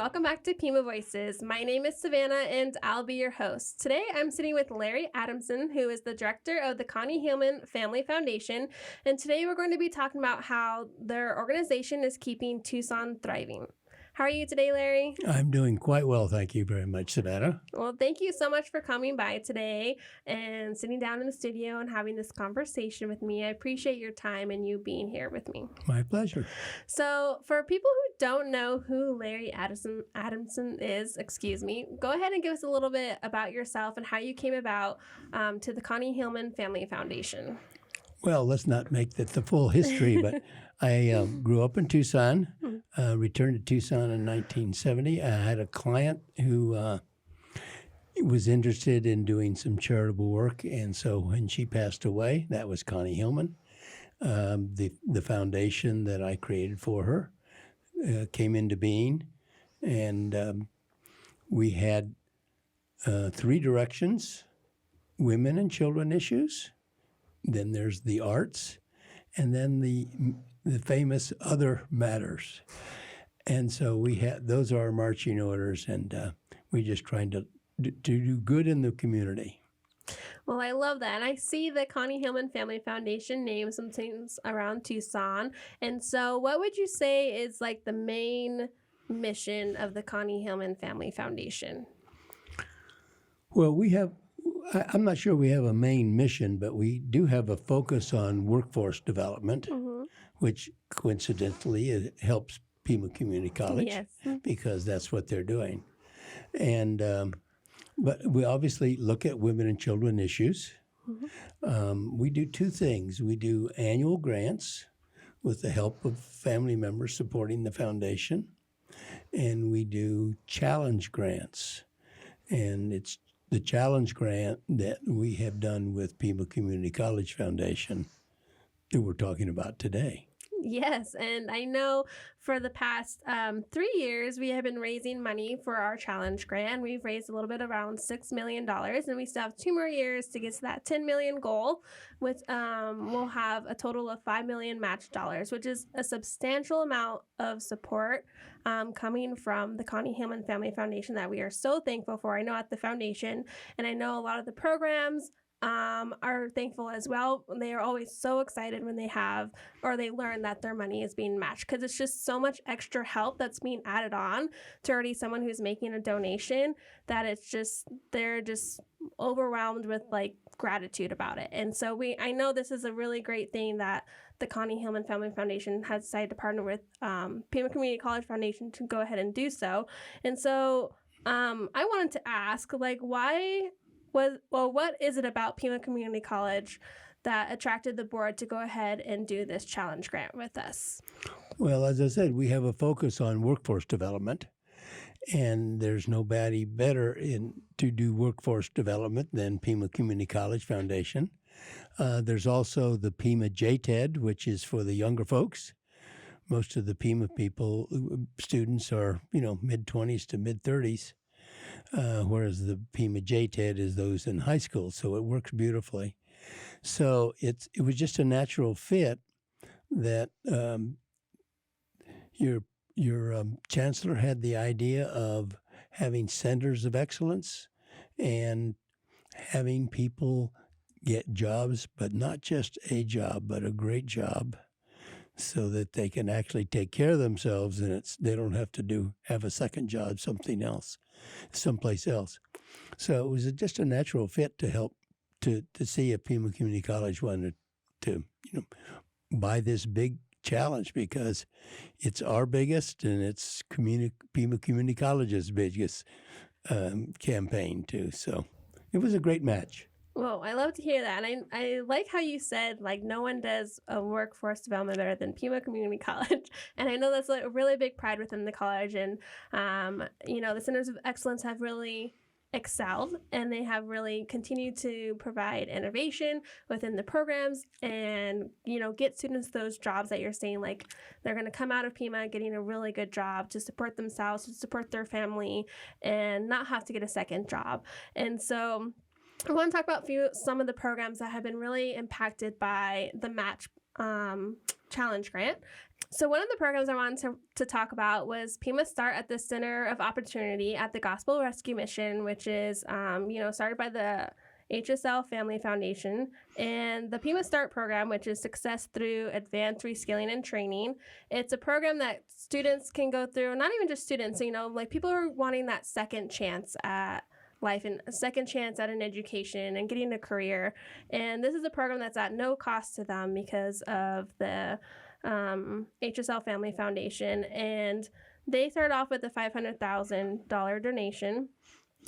welcome back to Pima Voices. My name is Savannah and I'll be your host. Today I'm sitting with Larry Adamson, who is the director of the Connie Hillman Family Foundation, and today we're going to be talking about how their organization is keeping Tucson thriving. How are you today, Larry? I'm doing quite well, thank you very much, Savannah. Well, thank you so much for coming by today and sitting down in the studio and having this conversation with me. I appreciate your time and you being here with me. My pleasure. So, for people who don't know who Larry Adamson is, go ahead and give us a little bit about yourself and how you came about to the Connie Hillman Family Foundation. Well, let's not make that the full history, but I grew up in Tucson, returned to Tucson in 1970. I had a client who was interested in doing some charitable work, and so when she passed away, that was Connie Hillman. The foundation that I created for her came into being, and we had three directions: women and children issues. Then there's the arts, and then the famous other matters. And so we had those are our marching orders, and we just trying to do good in the community. Well, I love that. And I see the Connie Hillman Family Foundation name some things around Tucson. And so what would you say is like the main mission of the Connie Hillman Family Foundation? Well, I'm not sure we have a main mission, but we do have a focus on workforce development, which coincidentally it helps Pima Community College because that's what they're doing. And but we obviously look at women and children issues. We do two things. We do annual grants with the help of family members supporting the foundation, and we do challenge grants. And it's the challenge grant that we have done with Pima Community College Foundation that we're talking about today. Yes, and I know for the past 3 years, we have been raising money for our challenge grant. We've raised a little bit around $6 million, and we still have 2 more years to get to that 10 million goal, which we'll have a total of 5 million matched dollars, which is a substantial amount of support coming from the Connie Hillman Family Foundation that we are so thankful for. I know at the foundation, and I know a lot of the programs are thankful as well. They are always so excited when they have or they learn that their money is being matched, because it's just so much extra help that's being added on to already someone who's making a donation that they're just overwhelmed with like gratitude about it. And so I know this is a really great thing that the Connie Hillman Family Foundation has decided to partner with Pima Community College Foundation to go ahead and do so. And so I wanted to ask, like, what is it about Pima Community College that attracted the board to go ahead and do this challenge grant with us? Well, as I said, we have a focus on workforce development, and there's nobody better to do workforce development than Pima Community College Foundation. There's also the Pima JTED, which is for the younger folks. Most of the Pima students are, mid-20s to mid-30s. Whereas the Pima JTED is those in high school, so it works beautifully. So it was just a natural fit that your chancellor had the idea of having centers of excellence and having people get jobs, but not just a job, but a great job, so that they can actually take care of themselves and they don't have to have a second job someplace else. So it was just a natural fit to help to see if Pima Community College wanted to buy this big challenge, because it's our biggest and it's Pima Community College's biggest campaign too. So it was a great match. Well, I love to hear that. And I like how you said, like, no one does a workforce development better than Pima Community College. And I know that's a really big pride within the college. And, the Centers of Excellence have really excelled, and they have really continued to provide innovation within the programs and, get students those jobs that you're saying, like, they're going to come out of Pima getting a really good job to support themselves, to support their family, and not have to get a second job. And so I want to talk about some of the programs that have been really impacted by the match challenge grant. So one of the programs I wanted to talk about was Pima Start at the Center of Opportunity at the Gospel Rescue Mission, which is, started by the HSL Family Foundation, and the Pima Start program, which is Success Through Advanced Reskilling and Training. It's a program that students can go through, not even just students, like people are wanting that second chance at life and a second chance at an education and getting a career. And this is a program that's at no cost to them because of the HSL Family Foundation. And they started off with a $500,000 donation.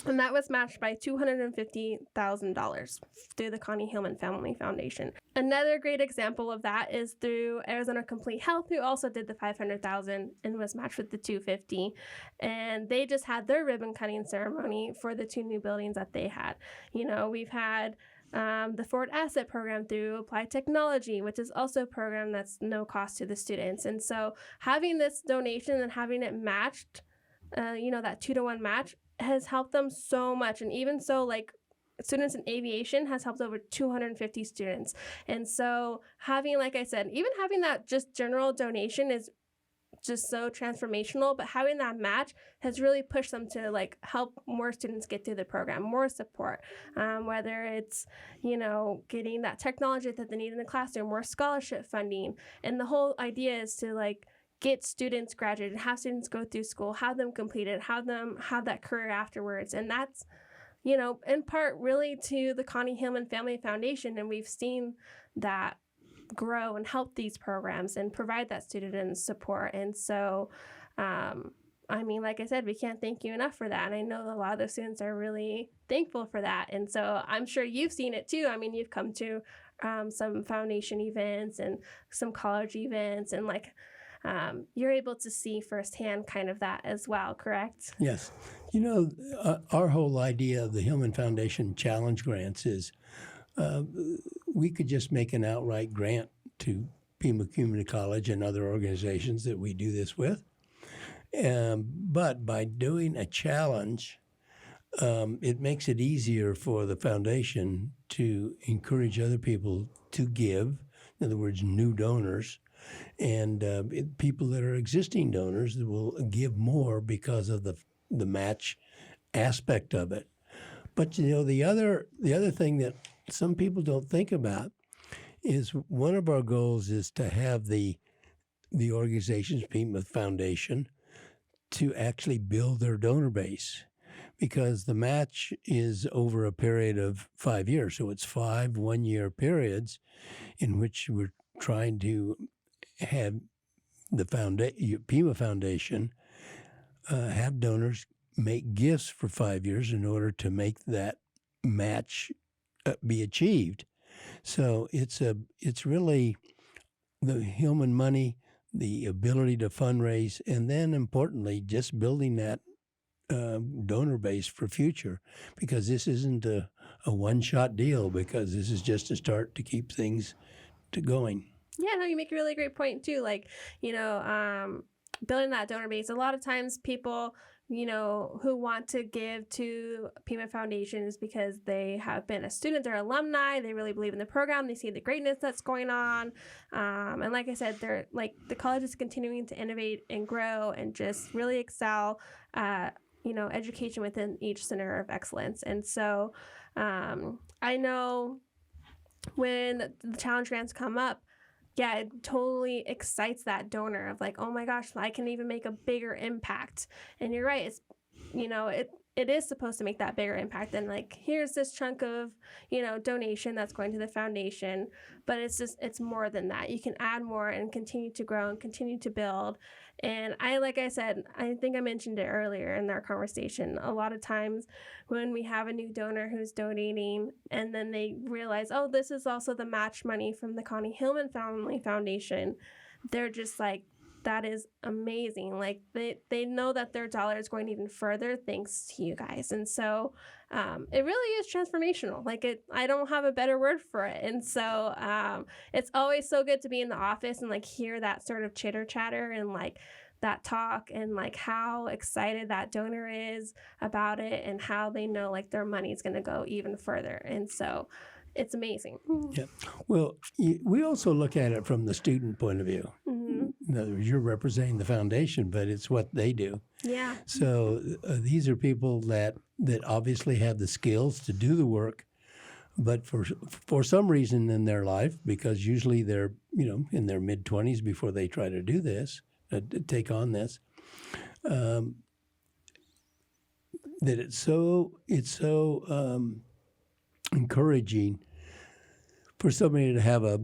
And that was matched by $250,000 through the Connie Hillman Family Foundation. Another great example of that is through Arizona Complete Health, who also did the $500,000 and was matched with the $250,000. And they just had their ribbon cutting ceremony for the 2 new buildings that they had. We've had the Forward Asset Program through Applied Technology, which is also a program that's no cost to the students. And so having this donation and having it matched, that 2-to-1 match, has helped them so much. And even so, like students in aviation has helped over 250 students. And so having, like I said, even having that just general donation is just so transformational, but having that match has really pushed them to like help more students get through the program, more support, whether it's, getting that technology that they need in the classroom, more scholarship funding. And the whole idea is to like get students graduated, have students go through school, have them complete it, have them have that career afterwards. And that's, in part really to the Connie Hillman Family Foundation. And we've seen that grow and help these programs and provide that student support. And so, like I said, we can't thank you enough for that. And I know a lot of the students are really thankful for that. And so I'm sure you've seen it too. You've come to some foundation events and some college events, and you're able to see firsthand kind of that as well, correct? Yes. Our whole idea of the Hillman Foundation Challenge Grants is we could just make an outright grant to Pima Community College and other organizations that we do this with. But by doing a challenge, it makes it easier for the foundation to encourage other people to give, in other words, new donors, and people that are existing donors that will give more because of the match aspect of it. But the other thing that some people don't think about is one of our goals is to have the organizations, Pima Foundation, to actually build their donor base, because the match is over a period of 5 years. So it's 5 one-year periods in which we're trying to have the Pima Foundation have donors make gifts for 5 years in order to make that match be achieved. So it's really the Hillman money, the ability to fundraise, and then importantly, just building that donor base for future, because this isn't a one-shot deal, because this is just a start to keep things going. Yeah, no, you make a really great point too. Building that donor base. A lot of times people, who want to give to Pima Foundation is because they have been a student, they're alumni, they really believe in the program, they see the greatness that's going on. And like I said, they're like the college is continuing to innovate and grow and just really excel at, education within each center of excellence. And so I know when the challenge grants come up, yeah, it totally excites that donor of like, oh my gosh, I can even make a bigger impact. And you're right, it's, it is supposed to make that bigger impact than like, here's this chunk of, donation that's going to the foundation. But it's more than that. You can add more and continue to grow and continue to build. And like I said, I think I mentioned it earlier in our conversation, a lot of times when we have a new donor who's donating and then they realize, oh, this is also the match money from the Connie Hillman Family Foundation, they're just like, that is amazing. Like they know that their dollar is going even further thanks to you guys. And so it really is transformational. I don't have a better word for it. And so it's always so good to be in the office and like hear that sort of chitter chatter and like that talk and like how excited that donor is about it and how they know like their money is going to go even further. And so it's amazing. Yeah. Well, we also look at it from the student point of view. In other words, you're representing the foundation, but it's what they do. Yeah. So these are people that obviously have the skills to do the work, but for some reason in their life, because usually they're in their mid-20s before they try to do this, take on this, that it's so encouraging for somebody to have a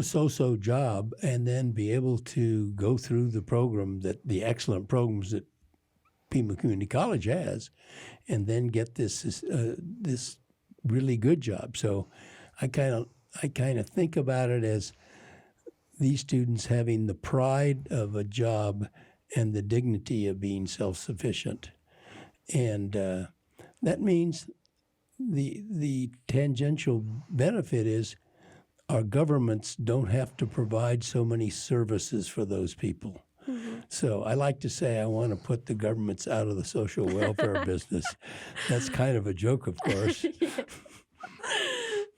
so-so job and then be able to go through the excellent programs that Pima Community College has, and then get this really good job. So I kind of think about it as these students having the pride of a job and the dignity of being self-sufficient, and that means the tangential benefit is our governments don't have to provide so many services for those people. So I like to say I want to put the governments out of the social welfare business. That's kind of a joke, of course.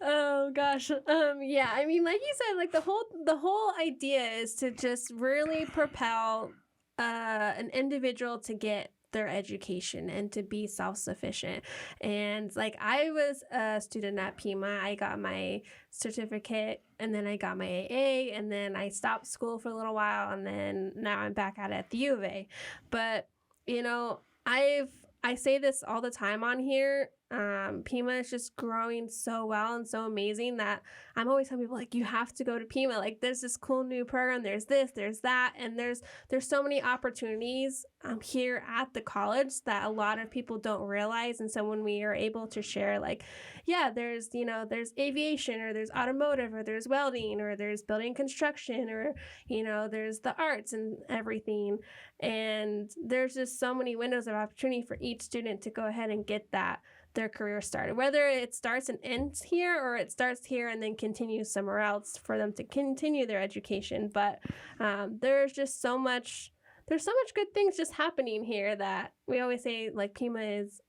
Oh gosh. Yeah, I mean, like you said, like the whole idea is to just really propel an individual to get their education and to be self-sufficient. And like I was a student at Pima. I got my certificate and then I got my AA and then I stopped school for a little while and then now I'm back at the U of A. But I say this all the time on here. Pima is just growing so well and so amazing that I'm always telling people, like, you have to go to Pima. Like, there's this cool new program. There's this, there's that. And there's so many opportunities here at the college that a lot of people don't realize. And so when we are able to share, like, yeah, there's aviation or there's automotive or there's welding or there's building construction or, there's the arts and everything. And there's just so many windows of opportunity for each student to go ahead and get their career started, whether it starts and ends here or it starts here and then continues somewhere else for them to continue their education. But there's so much good things just happening here that we always say, like, Pima is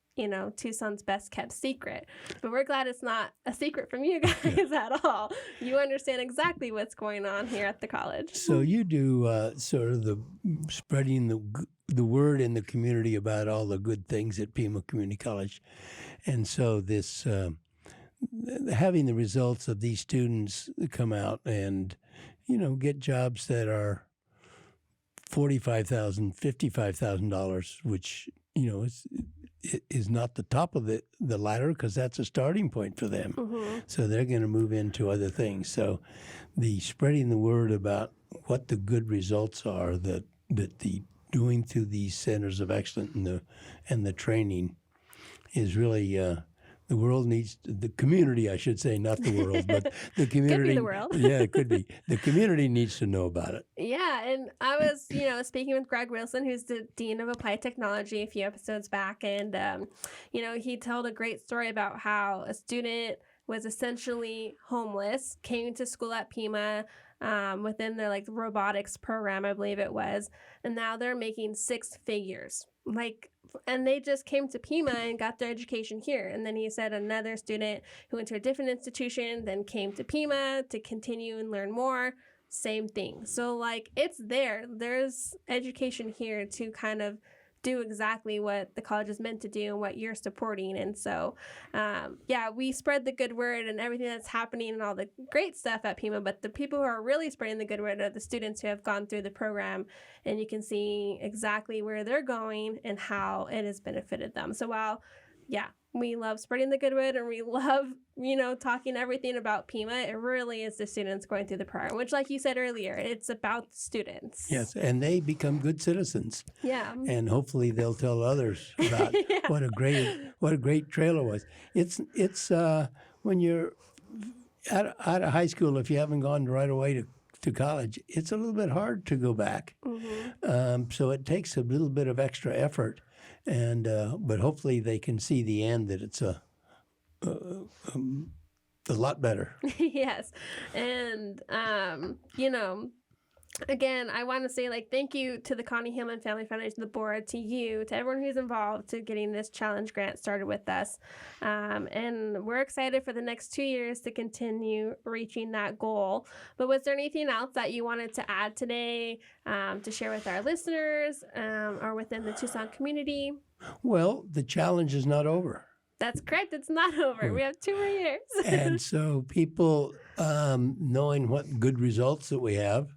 Tucson's best kept secret, but we're glad it's not a secret from you guys at all. You understand exactly what's going on here at the college. So you do sort of the spreading the word in the community about all the good things at Pima Community College. And so this having the results of these students come out and, get jobs that are $45,000, $55,000, which, is not the top of the ladder because that's a starting point for them. Mm-hmm. So they're going to move into other things. So the spreading the word about what the good results are that the doing through these centers of excellence and the training is really the world needs the community, I should say, not the world, but the community. Could be the world. Yeah, it could be. The community needs to know about it. Yeah, and I was, speaking with Greg Wilson, who's the Dean of Applied Technology, a few episodes back, and, he told a great story about how a student was essentially homeless, came to school at Pima within their robotics program, I believe it was, and now they're making six figures. And they just came to Pima and got their education here. And then he said another student who went to a different institution then came to Pima to continue and learn more. Same thing. So it's there. There's education here to kind of do exactly what the college is meant to do and what you're supporting. And so, we spread the good word and everything that's happening and all the great stuff at Pima, but the people who are really spreading the good word are the students who have gone through the program, and you can see exactly where they're going and how it has benefited them. So while, we love spreading the good word and we love, talking everything about Pima, it really is the students going through the program, which, like you said earlier, it's about the students. Yes, and they become good citizens. Yeah. And hopefully they'll tell others about what a great trailer was. It's when you're out of high school, if you haven't gone right away to college, it's a little bit hard to go back. Mm-hmm. So it takes a little bit of extra effort. And but hopefully they can see the end, that it's a lot better. Yes, and again, I want to say thank you to the Connie Hillman Family Foundation, the board, to you, to everyone who's involved, to getting this challenge grant started with us. And we're excited for the next 2 years to continue reaching that goal. But was there anything else that you wanted to add today to share with our listeners or within the Tucson community? Well, the challenge is not over. That's correct. It's not over. We have 2 more years. And so people knowing what good results that we have,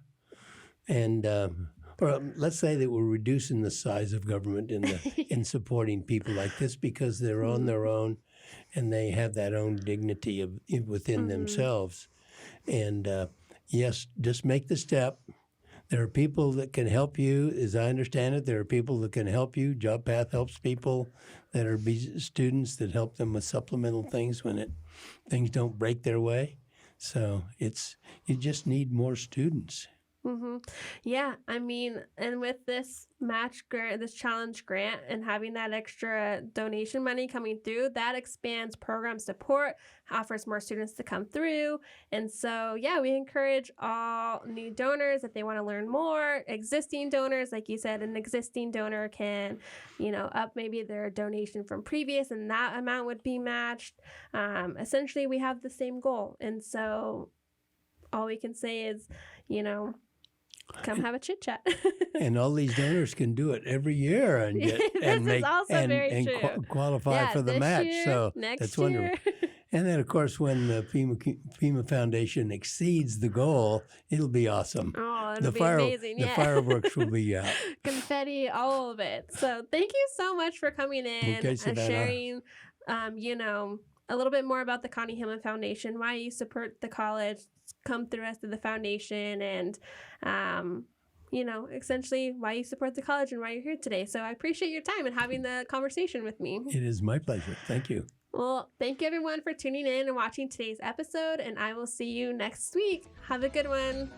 and or let's say that we're reducing the size of government in supporting people like this because they're on their own and they have that own dignity within themselves. And yes, just make the step. There are people that can help you, as I understand it. There are people that can help you. Job Path helps people that are students that help them with supplemental things when things don't break their way. So you just need more students. Mm-hmm. Yeah, I mean, and with this match grant, this challenge grant, and having that extra donation money coming through, that expands program support, offers more students to come through. And so, yeah, we encourage all new donors if they want to learn more. Existing donors, like you said, an existing donor can, up maybe their donation from previous, and that amount would be matched. Essentially, we have the same goal. And so all we can say is, come have a chit chat. And all these donors can do it every year and get qualify for the match. Year, so next that's year. wonderful. And then, of course, when the Pima Foundation exceeds the goal, it'll be awesome. Oh, it'll be amazing. The fireworks will be out. Confetti, all of it. So thank you so much for coming in and sharing, a little bit more about the Connie Hillman Foundation, why you support the college, come through us to the foundation, and essentially why you support the college and why you're here today. So I appreciate your time and having the conversation with me. It is my pleasure. Thank you. Well, thank you everyone for tuning in and watching today's episode, and I will see you next week. Have a good one.